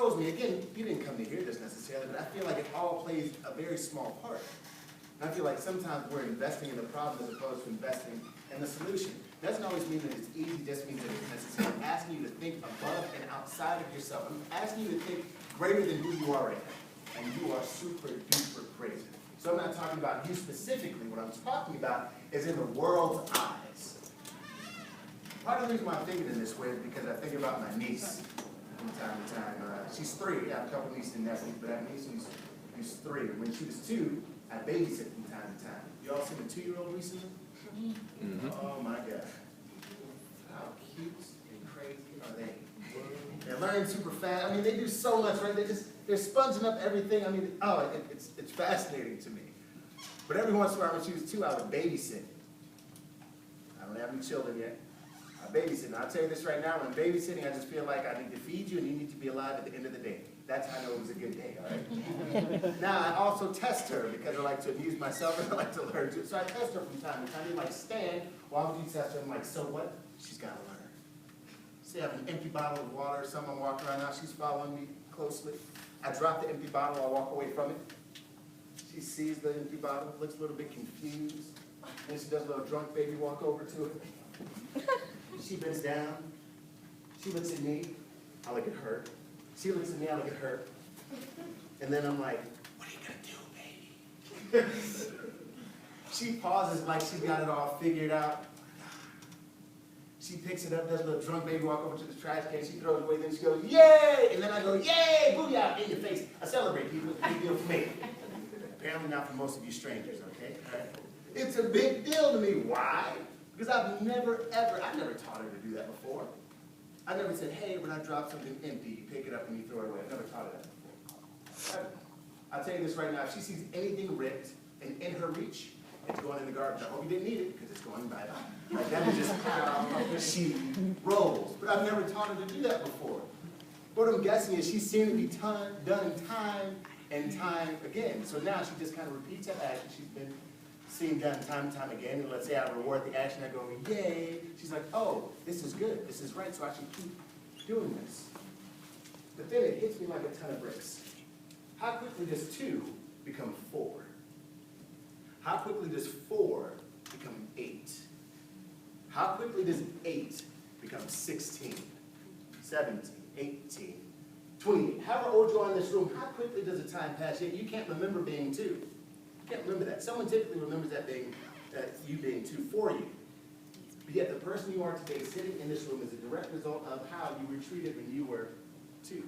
shows me, again, you didn't come to hear this necessarily, but I feel like it all plays a very small part. And I feel like sometimes we're investing in the problem as opposed to investing in the solution. It doesn't always mean that it's easy, it just means that it's necessary. I'm asking you to think above and outside of yourself. I'm asking you to think greater than who you are right now. And you are super duper crazy. So I'm not talking about you specifically. What I'm talking about is in the world's eyes. Part of the reason why I'm thinking in this way is because I think about my niece from time to time. She's 3. I have a couple nieces and nephews, but I have a niece who's 3. When she was 2, I babysit from time to time. You all seen a 2-year-old recently? Mm-hmm. Oh my God. How cute and crazy are they? They learn super fast. I mean, they do so much, right? They're sponging up everything. I mean, it's fascinating to me. But every once in a while, when she was 2, I would babysit. I don't have any children yet. I babysit. And I'll tell you this right now, when I'm babysitting, I just feel like I need to feed you and you need to be alive at the end of the day. That's how I know it was a good day, all right? Now, I also test her because I like to amuse myself and I like to learn too. So I test her from time to time. You like stand while I'm test her. I'm like, so what? She's got to learn. See, I have an empty bottle of water. Someone walking around now. She's following me closely. I drop the empty bottle. I walk away from it. She sees the empty bottle, looks a little bit confused. Then she does a little drunk baby walk over to it. She bends down. She looks at me. I look at her. She looks at me, I look at her. And then I'm like, what are you going to do, baby? She pauses like she got it all figured out. She picks it up, does a little drunk baby walk over to the trash can. She throws it away, then she goes, yay! And then I go, yay! Booyah! In your face. I celebrate people. It's a big deal for me. Apparently not for most of you strangers, okay? All right. It's a big deal to me. Why? Because I've never taught her to do that before. I never said, hey, when I drop something empty, you pick it up and you throw it away. I've never taught her that before. I'll tell you this right now. If she sees anything ripped and in her reach, it's going in the garbage. I hope you didn't need it because it's going right out. Like, that is just how she rolls. But I've never taught her to do that before. What I'm guessing is she's seen it be done time and time again. So now she just kind of repeats that action. She's been seen done time and time again, and let's say I reward the action, I go, yay. She's like, oh, this is good, this is right, so I should keep doing this. But then it hits me like a ton of bricks. How quickly does 2 become 4? How quickly does 4 become 8? How quickly does 8 become 16, 17, 18, 20? However old you are in this room, how quickly does the time pass? Yet you can't remember being 2. You can't remember that. Someone typically remembers you being 2 for you. But yet the person you are today sitting in this room is a direct result of how you were treated when you were 2.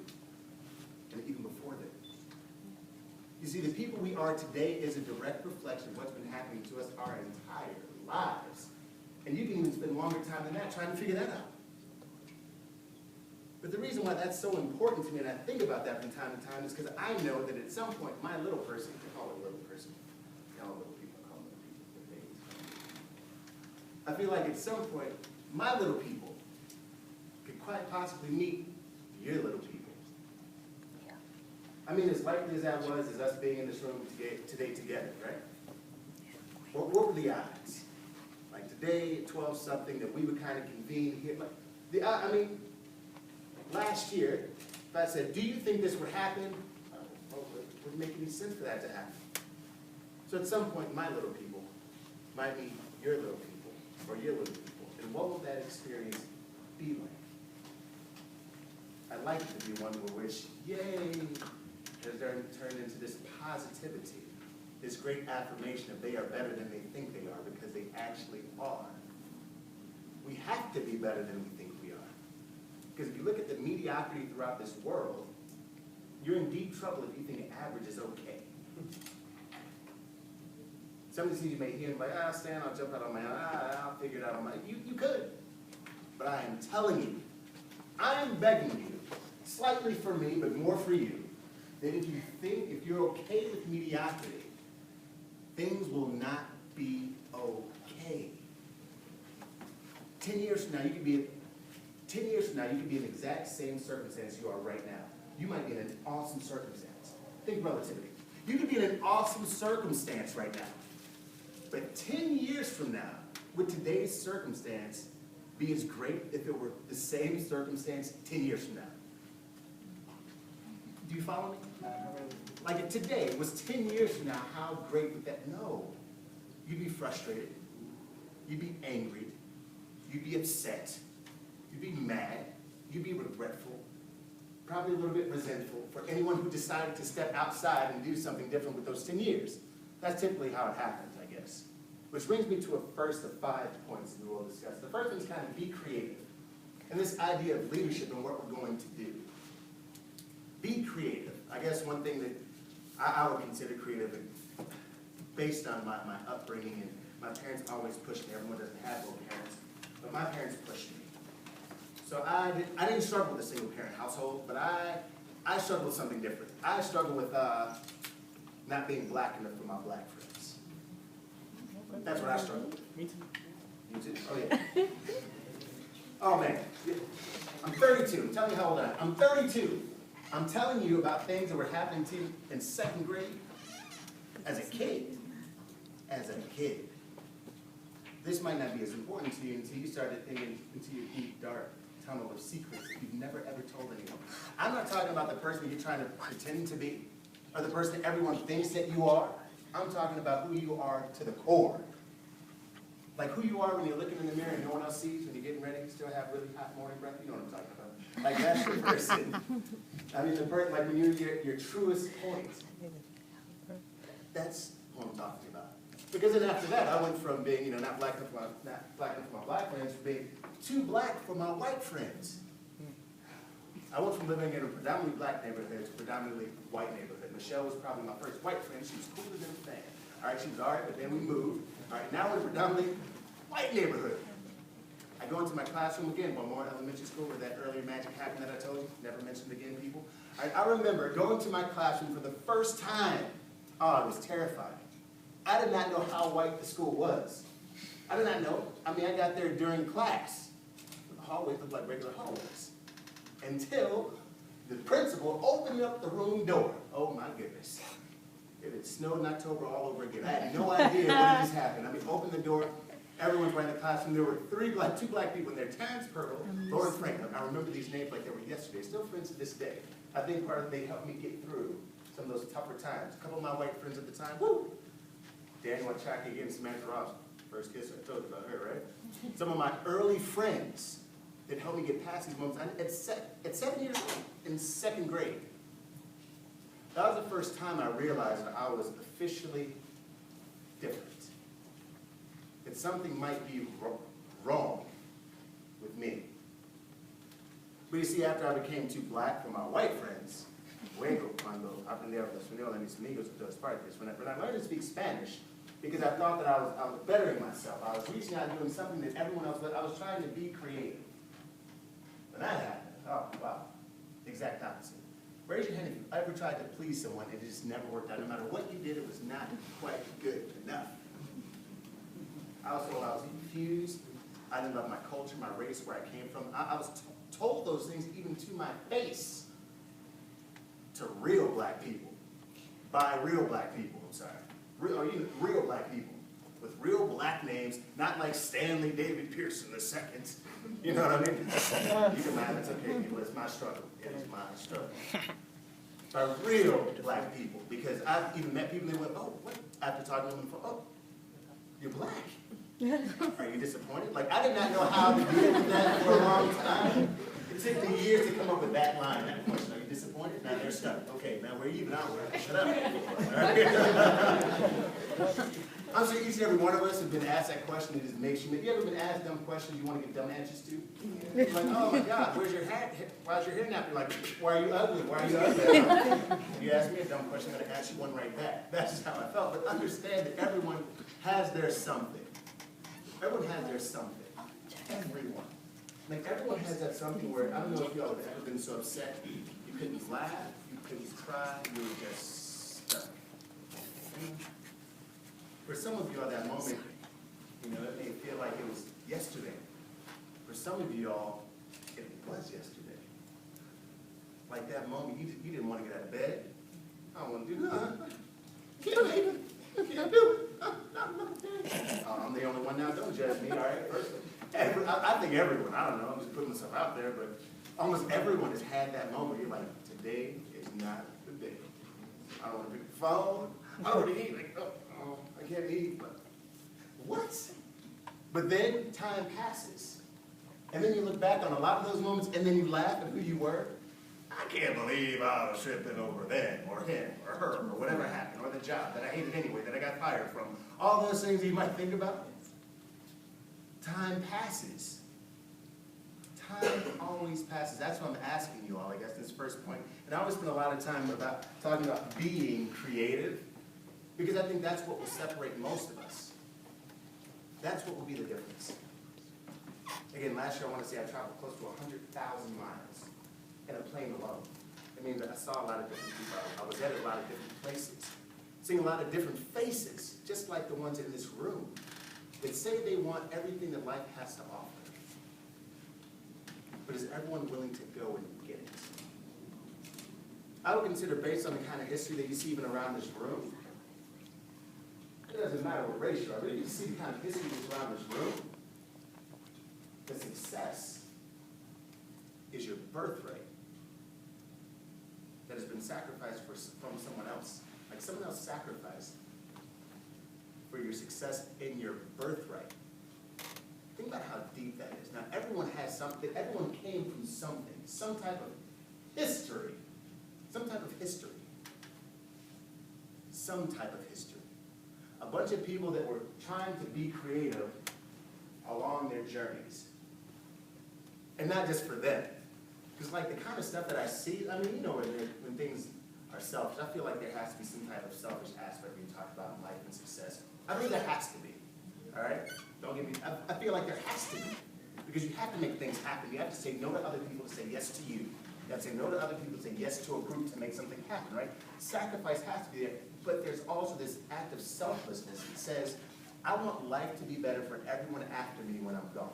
And even before that. You see, the people we are today is a direct reflection of what's been happening to us our entire lives. And you can even spend longer time than that trying to figure that out. But the reason why that's so important to me, and I think about that from time to time, is because I know that at some point, my little person, I call it a little person, y'all little people, I call them little people, I feel like at some point, my little people could quite possibly meet your little people. I mean, as likely as that was, as us being in this room today together, right? What were the odds? Like today, at 12-something, that we would kind of convene here. Like, I mean, last year, if I said, do you think this would happen? Well, it wouldn't make any sense for that to happen. So at some point, my little people might meet your little people, or your little people. And what will that experience be like? I'd like it to be one in which, yay, has turned into this positivity, this great affirmation of they are better than they think they are, because they actually are. We have to be better than we think we are. Because if you look at the mediocrity throughout this world, you're in deep trouble if you think average is okay. Some of the things you may hear, like, Stan, I'll jump out on my own, I'll figure it out on my own. You could. But I am telling you, I am begging you, slightly for me, but more for you, that if you're okay with mediocrity, things will not be okay. 10 years from now, you could be in the exact same circumstance you are right now. You might be in an awesome circumstance. Think relativity. You could be in an awesome circumstance right now. But 10 years from now, would today's circumstance be as great if it were the same circumstance 10 years from now? You follow me? Like if today was 10 years from now, how great would that? No. You'd be frustrated. You'd be angry. You'd be upset. You'd be mad. You'd be regretful. Probably a little bit resentful for anyone who decided to step outside and do something different with those 10 years. That's typically how it happens, I guess. Which brings me to a first of 5 points that we'll discuss. The first one is kind of be creative. And this idea of leadership and what we're going to do. Be creative. I guess one thing that I would consider creative based on my upbringing, and my parents always pushed me. Everyone doesn't have both parents, but my parents pushed me. So I didn't struggle with a single parent household, but I struggled with something different. I struggled with not being black enough for my black friends. That's what I struggled with. Me too. You too? Oh yeah. Oh man, I'm 32. Tell me how old I am. I'm 32. I'm telling you about things that were happening to you in 2nd grade as a kid. As a kid. This might not be as important to you until you started thinking into your deep, dark tunnel of secrets that you've never ever told anyone. I'm not talking about the person you're trying to pretend to be, or the person that everyone thinks that you are. I'm talking about who you are to the core. Like who you are when you're looking in the mirror and no one else sees, when you're getting ready, you still have really hot morning breath. You know what I'm talking about. Like that's your person. I mean, the person, like when you're your truest point. That's what I'm talking about. Because then after that, I went from being, not black enough for my black friends, to being too black for my white friends. I went from living in a predominantly black neighborhood to a predominantly white neighborhood. Michelle was probably my first white friend. She was cooler than a fan. All right, she was all right, but then we moved. All right, now we're in a predominantly white neighborhood. I go into my classroom again, one more elementary school where that earlier magic happened that I told you. Never mentioned again, people. All right, I remember going to my classroom for the first time. Oh, I was terrified. I did not know how white the school was. I did not know. I mean, I got there during class. The hallways looked like regular hallways. Until the principal opened up the room door. Oh my goodness. If it snowed in October all over again. I had no idea what just happened. I mean, open the door, everyone's right in the classroom. There were two black people in there, Terrence Pearl, Lauren Franklin. I remember these names like they were yesterday. Still friends to this day. I think part of they helped me get through some of those tougher times. A couple of my white friends at the time, woo! Daniel Chaki again, Samantha Ross. First kiss I told you about her, right? Some of my early friends that helped me get past these moments. At 7 years old, in 2nd grade, that was the first time I realized that I was officially different. That something might be wrong with me. But you see, after I became too black for my white friends, luego cuando aprendí a hablar español and mis amigos de todas partes, when I learned to speak Spanish, because I thought that I was bettering myself. I was reaching out and doing something that everyone else was. I was trying to be creative. When that happened, oh, wow, exact opposite. Raise your hand if you ever tried to please someone and it just never worked out. No matter what you did, it was not quite good enough. I was confused. I didn't love my culture, my race, where I came from. I was told those things even to my face. To real black people. By real black people, I'm sorry. Real black people. With real black names, not like Stanley David Pearson II. You know what I mean? You can laugh, it's okay, people. It's my struggle. It is my struggle. By real black people. Because I've even met people that went, oh, what? After talking to them before, oh, you're black. Are you disappointed? Like, I did not know how to deal with that for a long time. It took me years to come up with that line, that question. Are you disappointed? Now they're stuck. Okay, now we're even out. Shut up. I'm sure each and every one of us have been asked that question. It just makes you. Have you ever been asked dumb questions you want to get dumb answers to? Like, oh my God, where's your hat? Why's your hair nappy? Like, why are you ugly? Why are you ugly? You ask me a dumb question, I'm going to ask you one right back. That's just how I felt. But understand that everyone has their something. Everyone has their something. Everyone. Like, everyone has that something where, I don't know if y'all have ever been so upset, you couldn't laugh, you couldn't cry, you were just stuck. For some of you at that moment, it may feel like it was yesterday. For some of you all, it was yesterday. Like that moment, you didn't want to get out of bed. I don't want to do nothing. Can't make it. Can't do it. I'm the only one now. Don't judge me, all right? I think everyone, I don't know, I'm just putting myself out there, but almost everyone has had that moment where you're like, today is not the day. I don't want to pick the phone. I don't want to eat. Like, oh, I can't eat. But what? But then time passes. And then you look back on a lot of those moments, and then you laugh at who you were. I can't believe I was tripping over them, or him, or her, or whatever happened, or the job that I hated anyway, that I got fired from. All those things you might think about. Time passes. Time always passes. That's what I'm asking you all, I guess, this first point. And I always spend a lot of time talking about being creative, because I think that's what will separate most of us. That's what will be the difference. Again, last year I want to say I traveled close to 100,000 miles in a plane alone. I mean, I saw a lot of different people. I was at a lot of different places, seeing a lot of different faces, just like the ones in this room, that say they want everything that life has to offer. But is everyone willing to go and get it? I would consider, based on the kind of history that you see even around this room, it doesn't matter what race you are, but you can see the kind of history that's around this room, the success is your birthright that has been sacrificed from someone else. Like someone else sacrificed for your success in your birthright. Think about how deep that is. Now, everyone has something. Everyone came from something, some type of history. Some type of history. Some type of history. A bunch of people that were trying to be creative along their journeys. And not just for them. Because like the kind of stuff that I see, I mean, you know, when things are selfish, I feel like there has to be some type of selfish aspect when you talk about life and success. I believe there has to be. All right? Don't get me, I feel like there has to be. Because you have to make things happen. You have to say no to other people to say yes to you. You have to say no to other people to say yes to a group to make something happen, right? Sacrifice has to be there. But there's also this act of selflessness that says, I want life to be better for everyone after me when I'm gone.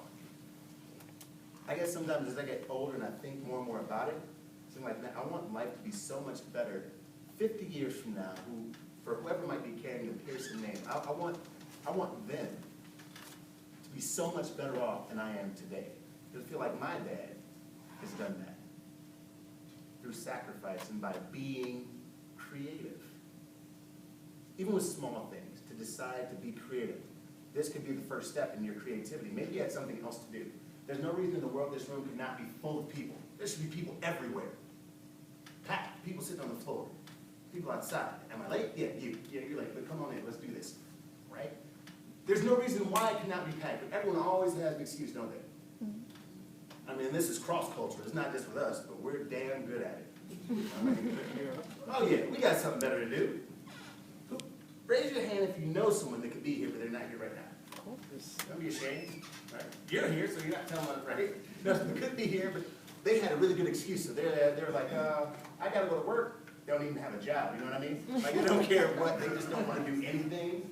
I guess sometimes as I get older and I think more and more about it, something like that, I want life to be so much better 50 years from now, for whoever might be carrying the Pearson name. I want them to be so much better off than I am today. Because I feel like my dad has done that through sacrifice and by being creative. Even with small things, to decide to be creative. This could be the first step in your creativity. Maybe you had something else to do. There's no reason in the world this room could not be full of people. There should be people everywhere. Packed. People sitting on the floor. People outside. Am I late? Yeah, you. Yeah, you're late. But come on in. Let's do this. Right? There's no reason why it cannot be packed. But everyone always has an excuse, don't they? I mean, this is cross-culture. It's not just with us, but we're damn good at it. Oh, yeah. We got something better to do. Raise your hand if you know someone that could be here, but they're not here right now. Don't be ashamed. Right? You're here, so you're not telling them, right? No, they could be here, but they had a really good excuse. So they're like, I got to go to work. They don't even have a job, you know what I mean? Like, they don't care what. They just don't want to do anything.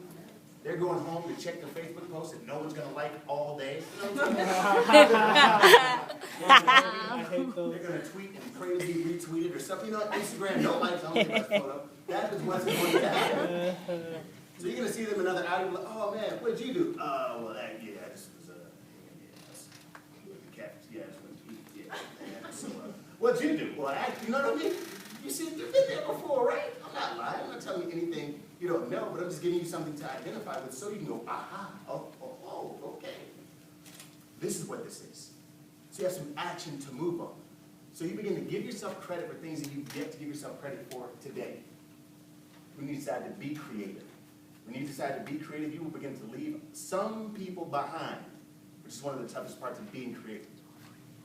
They're going home to check their Facebook post that no one's going to like all day. You know what I'm saying? They're going to tweet and pray to be retweeted or something. You know, Instagram, no likes, I don't think that's photo. That is what's going to happen. So you're going to see them another hour, you're like, oh man, what did you do? Well, I just was, I just went to eat, So, what'd you do? Well, you know what I mean? You see, you've been there before, right? I'm not lying, I'm not telling you anything you don't know, but I'm just giving you something to identify with so you can go, aha, oh, okay. This is what this is. So you have some action to move on. So you begin to give yourself credit for things that you've yet to give yourself credit for today. When you decide to be creative. When you decide to be creative, you will begin to leave some people behind, which is one of the toughest parts of being creative.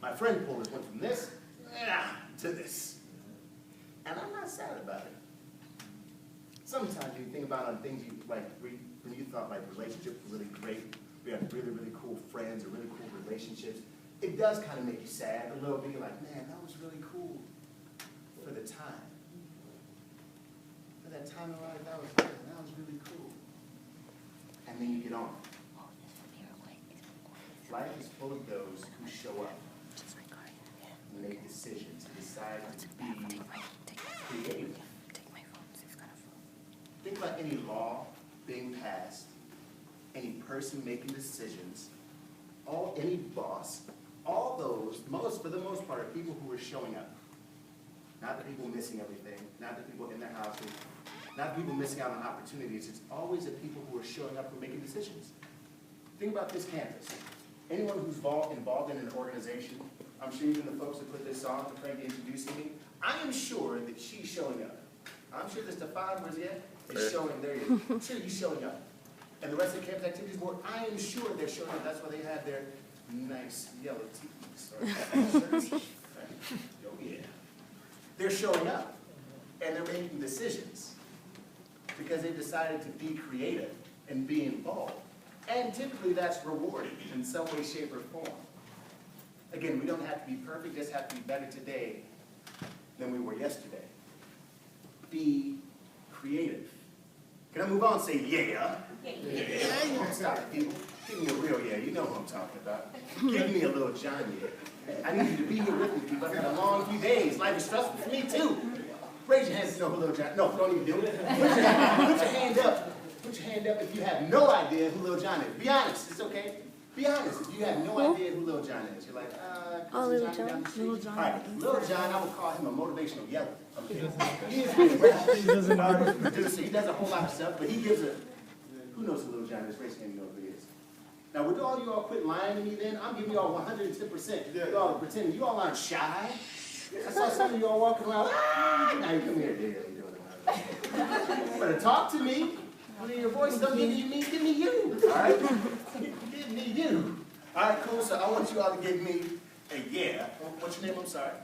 My friend Paulus went from this to this. And I'm not sad about it. Sometimes you think about on things you like when you thought like relationships were really great, we had really, really cool friends or really cool relationships. It does kind of make you sad a little bit. You're like, man, that was really cool for the time. For that time in life, that was really cool. And then you get on. Life is full of those who show up and make decisions, decide to be creative. Think about any law being passed, any person making decisions, any boss, all those, for the most part, are people who are showing up. not the people missing everything, not the people in their houses, not the people missing out on opportunities. It's always the people who are showing up, who are making decisions. Think about this campus. Anyone who's involved in an organization, I'm sure even the folks that put this on, the Frank introducing me, I am sure that she's showing up. I'm sure that Stefan was yet is showing, there he is. I'm sure he's showing up. And the rest of the campus activities board, I am sure they're showing up. That's why they have their nice yellow tees or shirts. Right? Oh yeah. They're showing up and they're making decisions because they've decided to be creative and be involved. And typically that's rewarded in some way, shape, or form. Again, we don't have to be perfect, just have to be better today than we were yesterday. Be creative. Can I move on and say yeah? Yeah. Stop, people. Give me a real yeah. You know what I'm talking about. Give me a little John yeah. I need you to be here with me, people. I've had a long few days. Life is stressful for me, too. Raise your hands if you know who Little John. No, don't even do it. Put your hand up. Put your hand up if you have no idea who Little John is. Be honest. It's okay. Be honest. If you have no idea who Little John is, you're like, Little John. Little John. All right, Little John, I would call him a motivational yeller. He doesn't know. He does a whole lot of stuff, but he gives a. Who knows who Little John is? Raise your hand, you know who he is. Now, would all you all quit lying to me then? I'm giving you all 110%. You all are pretending. You all aren't shy. I saw some of you all walking around. Now you come here. You better talk to me. Put in your voice. Don't give me you. All right? Give me you. All right, cool. So I want you all to give me a yeah. What's your name? I'm sorry.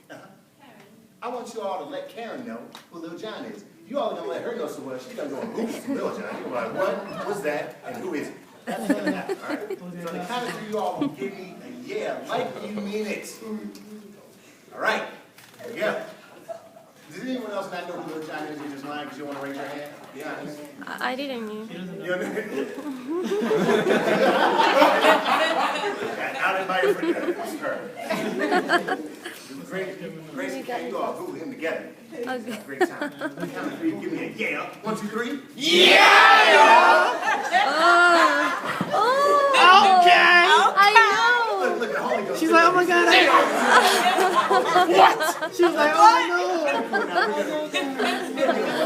Karen. I want you all to let Karen know who Lil John is. You all are going to let her know so well. She's going to go, who's Lil John? You're like, what? What's that? And who is it? That's going to happen, all right? So the kind of three you all will give me a yeah, like you mean it. All right. Here we go. Does anyone else not know who Lil John is? You're just lying because you want to raise your hand? Be honest. I didn't know. You out in my it's her. Gracie, can you all Google him together? Okay. Great time. Count of three, give me a yeah. 1, 2, 3. Yeah! Okay! I know. Look, the Holy Ghost. She's like, oh my God. What? She was like, oh no.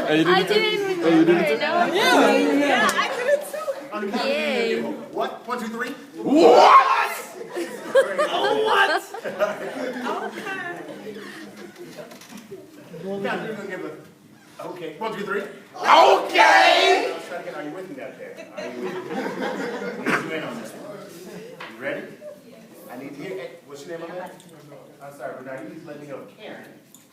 I didn't remember. Yeah, I couldn't too. On the count of three, Yay. what? 1, 2, 3. What? Oh, what? Now, you're going to give a, okay. 1, 2, 3. Okay! I was trying to get, are you with me out there? Are you with me? Get you in on this one. You ready? I need to hear, hey, what's your name on that? I'm sorry, but now you need to let me know if Karen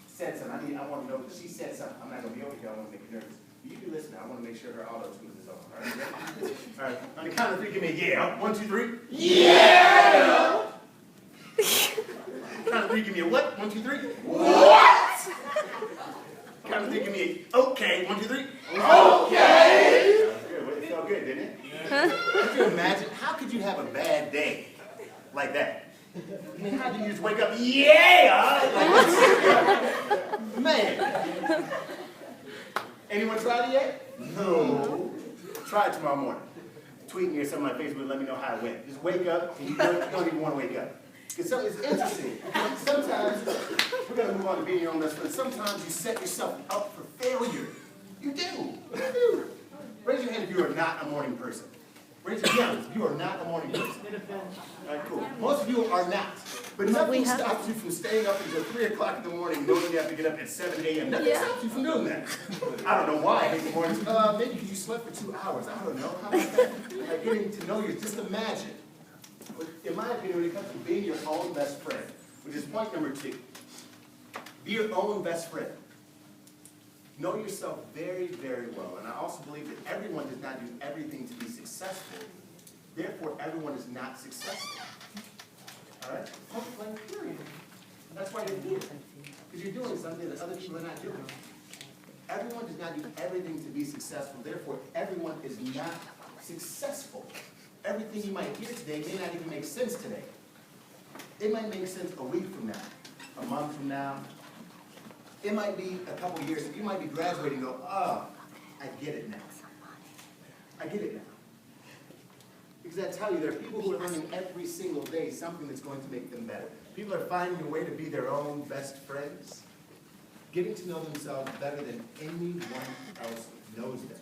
said something. I want to know if she said something. I'm not going to be over here. I want to make you nervous. You can listen. I want to make sure her auto tune is on. All right? Ready? All right. On the count of three, give me a yeah. 1, 2, 3. Yeah! Count of three, give me a what? 1, 2, 3. What? Count of three, give me a okay. 1, 2, 3. Okay! Good. It felt good, didn't it? Could you imagine? How could you have a bad day like that? I mean, how do you just wake up? Yeah! Like, man. Anyone tried it yet? No. Try it tomorrow morning. Tweet me or something on Facebook. Let me know how it went. Just wake up and you don't even want to wake up. Because it's interesting. Sometimes, we're going to move on to being your own best friend. Sometimes you set yourself up for failure. You do. You do. Raise your hand if you are not a morning person. Raise your hand if you are not a morning person. All right, cool. Most of you are not. But nothing stops you from staying up until 3 o'clock in the morning knowing you have to get up at 7 a.m. Nothing stops you from doing that. I don't know why I hate the mornings. Maybe because you slept for 2 hours. I don't know. How about that? Like getting to know you. Just imagine. In my opinion, when it comes to being your own best friend, which is point number 2, be your own best friend. Know yourself very, very well. And I also believe that everyone does not do everything to be successful. Therefore, everyone is not successful. All right? Point blank period. That's why you're here. Because you're doing something that other people are not doing. Everyone does not do everything to be successful. Therefore, everyone is not successful. Everything you might hear today may not even make sense today. It might make sense a week from now, a month from now. It might be a couple of years. You might be graduating and go, oh, I get it now. I get it now. Because I tell you, there are people who are learning every single day something that's going to make them better. People are finding a way to be their own best friends, getting to know themselves better than anyone else knows them.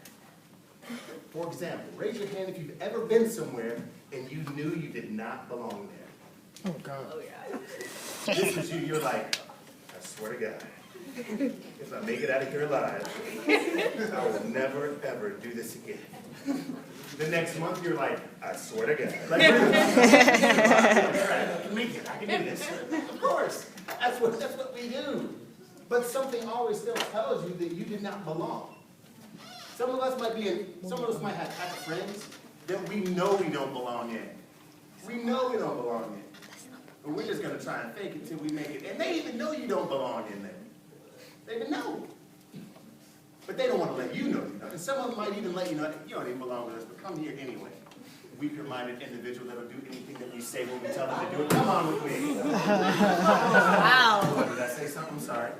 For example, raise your hand if you've ever been somewhere and you knew you did not belong there. Oh, God. Oh, yeah. This is you, you're like, I swear to God, if I make it out of here alive, I will never, ever do this again. The next month, you're like, I swear to God. Like, I can make it, I can do this. Of course, that's what we do. But something always still tells you that you did not belong. Some of us might have type of friends that we know we don't belong in. We know we don't belong in. But we're just going to try and fake it till we make it. And they even know you don't belong in there. They even know. But they don't want to let you know. And some of them might even let you know, you don't even belong with us, but come here anyway. Weaker-minded individual that'll do anything that we say when we tell them to do it. Come on with me. Wow. Oh, did I say something? I'm sorry.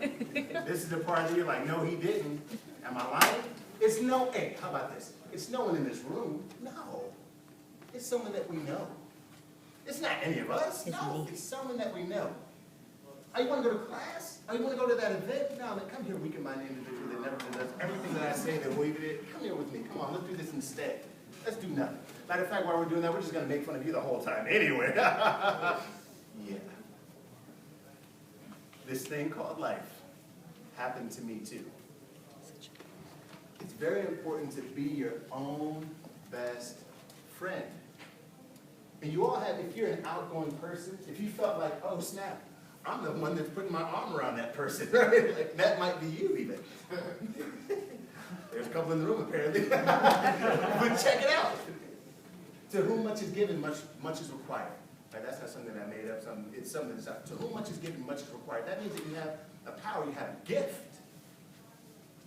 This is the part that you're like, no, he didn't. Am I lying? It's no, hey, how about this? It's no one in this room. No. It's someone that we know. It's not any of us. No, it's someone that we know. Oh, you want to go to class? Oh, you want to go to that event? No, man, come here, weaker-minded individual that never does everything that I say, that will even it. Come here with me. Come on, let's do this instead. Let's do nothing. Matter of fact, while we're doing that, we're just going to make fun of you the whole time anyway. Yeah. This thing called life happened to me too. It's very important to be your own best friend. And you all have, if you're an outgoing person, if you felt like, oh snap, I'm the one that's putting my arm around that person, right? Like, that might be you even. There's a couple in the room apparently. But check it out. To whom much is given, much is required. Right? That's not something that I made up. It's something that's out. To whom much is given, much is required. That means that you have a power, you have a gift.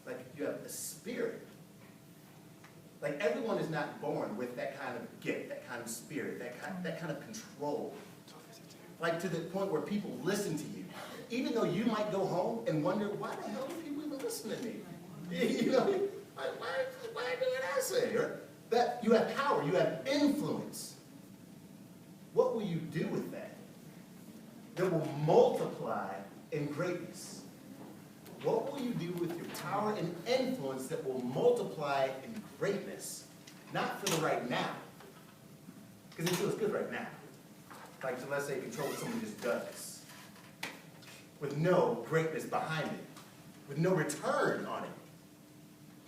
Like you have a spirit. Like everyone is not born with that kind of gift, that kind of spirit, that kind of control. Like to the point where people listen to you. Even though you might go home and wonder, why the hell do people even listen to me? You know, why do what I say? Or that you have power, you have influence. What will you do with that? That will multiply in greatness. What will you do with your power and influence that will multiply in greatness? Not for the right now, because it feels good right now. Like, so let's say control what someone just does, with no greatness behind it, with no return on it.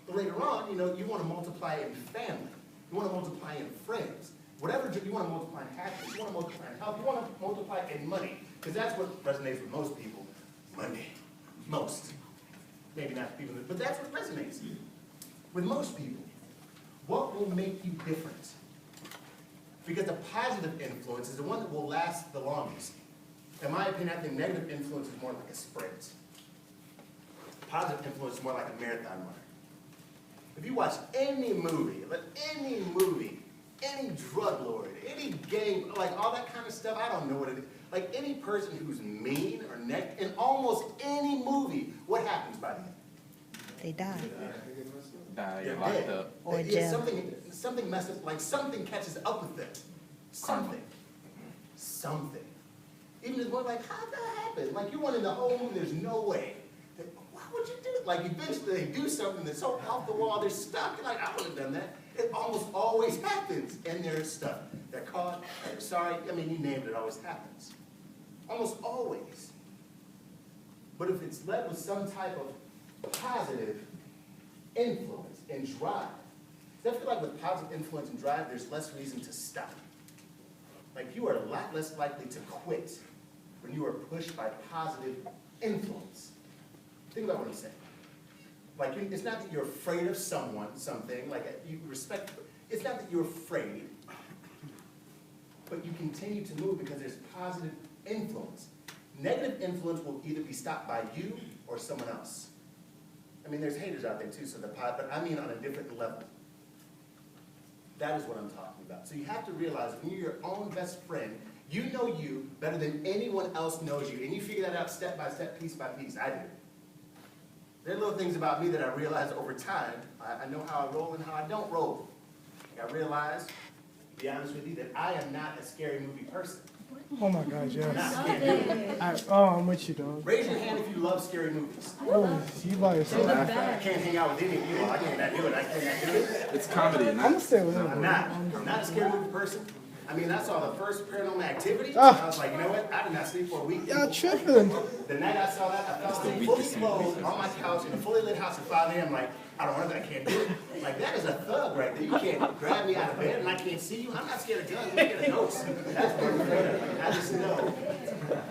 But later on, you know, you want to multiply in family. You want to multiply in friends. Whatever, you want to multiply in happiness. You want to multiply in health. You want to multiply in money. Because that's what resonates with most people. Money. Most. Maybe not people, but that's what resonates with most people. What will make you different? Because the positive influence is the one that will last the longest. In my opinion, I think negative influence is more like a sprint. Positive influence is more like a marathon runner. If you watch any movie, any drug lord, any gang, like all that kind of stuff, I don't know what it is. Like any person who's mean or negative, in almost any movie, what happens by the end? They die. They're Locked dead. up. Or Yeah, jail. something messes, like something catches up with them. Something. Even if one like, how'd that happen? Like you want in the whole movie, there's no way. Why would you do it? Like eventually they do something that's so off the wall, they're stuck. You're like, I would have done that. It almost always happens, and they're stuck. They're caught, they're sorry, I mean, you named it, it always happens. Almost always. But if it's led with some type of positive influence and drive, I feel like with positive influence and drive, there's less reason to stop. Like you are a lot less likely to quit when you are pushed by positive influence. Think about what I'm saying. Like, it's not that you're afraid of someone, something, like you respect, it's not that you're afraid, but you continue to move because there's positive influence. Negative influence will either be stopped by you or someone else. I mean, there's haters out there too, so but I mean on a different level. That is what I'm talking about. So you have to realize when you're your own best friend, you know you better than anyone else knows you, and you figure that out step by step, piece by piece. I do. There are little things about me that I realize over time. I know how I roll and how I don't roll. I realize, to be honest with you, that I am not a scary movie person. Oh my gosh, Not yes. scared. I'm with you, dog. Raise your hand if you love scary movies. Oh, you by yourself. I can't hang out with any of you. I cannot do it. I cannot do it. It's comedy, I'm gonna stay with him. I'm not a scary movie person. I mean, I saw the first Paranormal Activity. Ah. I was like, you know what? I did not sleep for a week. Y'all tripping. The night I saw that, I fell asleep fully clothed on my couch in a fully lit house at 5 a.m. Like, I don't want to, I can't do it. Like, that is a thug right there. You can't grab me out of bed and I can't see you. I'm not scared of guns. I'm scared of ghosts. That's what I'm afraid of. I just know.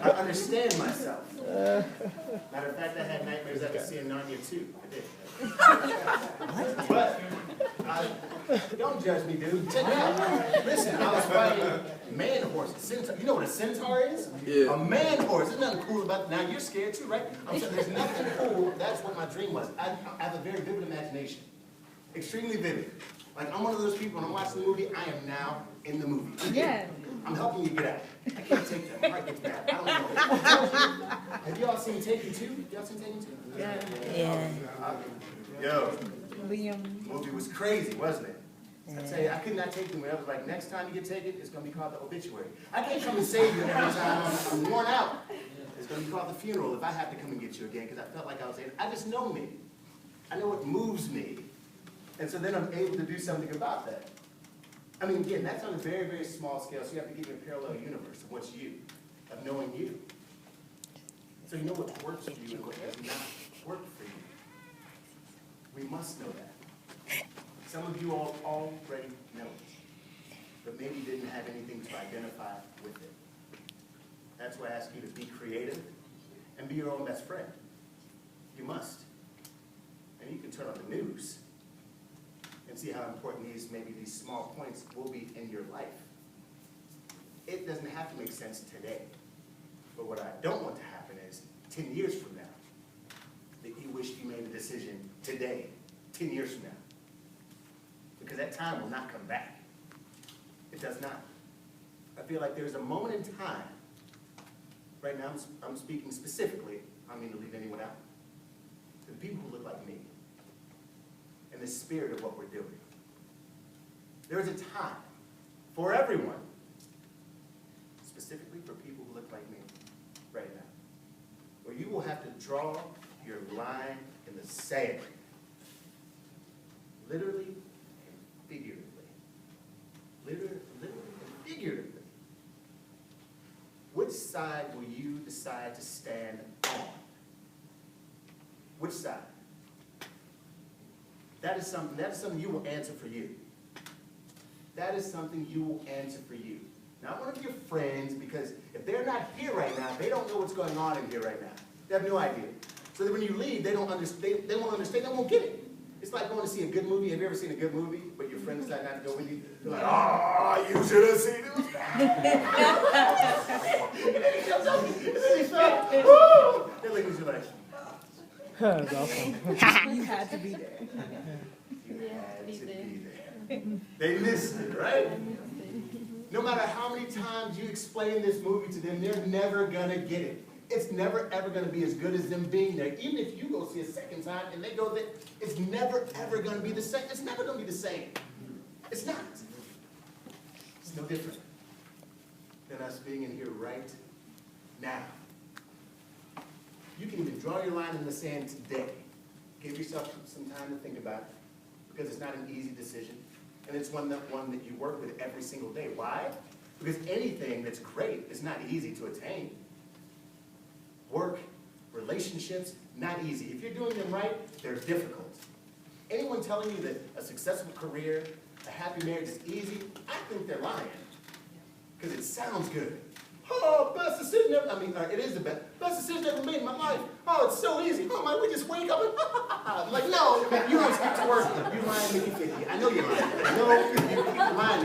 I understand myself. Matter of fact, I had nightmares after seeing Narnia 2. I did. But, don't judge me, dude. Check it out. Listen, I was fighting man horses. Centaur. You know what a centaur is? Yeah. A man horse. There's nothing cool about it. Now, you're scared too, right? I'm saying there's nothing cool. That's what my dream was. I have a very vivid imagination. Extremely vivid. Like, I'm one of those people, when I'm watching the movie, I am now in the movie. Yeah. I'm helping you get out. I can't take that. My heart gets bad. I don't know. Have y'all seen Taken 2? Y'all seen Taken 2? Yeah. Yo, Liam. the movie was crazy, wasn't it? I tell you, I could not take them. I was like, next time you get taken, it's going to be called the obituary. I can't come and save you every time I'm worn out. It's going to be called the funeral if I have to come and get you again, because I felt like I was in. I just know me. I know what moves me. And so then I'm able to do something about that. I mean, again, that's on a very, very small scale, so you have to give me a parallel universe of what's you, of knowing you. So you know what works for you and what does not work for you. We must know that. Some of you all already know it, but maybe didn't have anything to identify with it. That's why I ask you to be creative and be your own best friend. You must. And you can turn on the news and see how important maybe these small points will be in your life. It doesn't have to make sense today. But what I don't want to happen is 10 years from now, that you wish you made a decision today, 10 years from now. Because that time will not come back. It does not. I feel like there's a moment in time, right now I'm speaking specifically, I don't mean to leave anyone out, to the people who look like me, and the spirit of what we're doing. There is a time for everyone, specifically for people who look like me right now, where you will have to draw your line in the sand, literally and figuratively. Literally and figuratively. Which side will you decide to stand on? Which side? That is something you will answer for you. That is something you will answer for you. Not one of your friends, because if they're not here right now, they don't know what's going on in here right now. They have no idea. So that when you leave, they won't understand, they won't get it. It's like going to see a good movie. Have you ever seen a good movie, but your friend decided not to go with you? They're like, oh, you should have seen it. And then he comes up, and then he fell. Woo! They look at you like, That's awesome. You had to be there. you had to be there. They missed it, right? No matter how many times you explain this movie to them, they're never going to get it. It's never, ever going to be as good as them being there. Even if you go see a second time and they go there, it's never, ever going to be the same. It's never going to be the same. It's not. It's no different than us being in here right now. You can even draw your line in the sand today. Give yourself some time to think about it, because it's not an easy decision. And it's one that you work with every single day. Why? Because anything that's great is not easy to attain. Work, relationships, not easy. If you're doing them right, they're difficult. Anyone telling you that a successful career, a happy marriage is easy, I think they're lying. Because it sounds good. Oh, best decision ever, it is the best decision ever made in my life. Oh, it's so easy. Oh, man, we just wake up and, like, no, you don't have to work. You're lying, make you 50. I know you're lying. I know.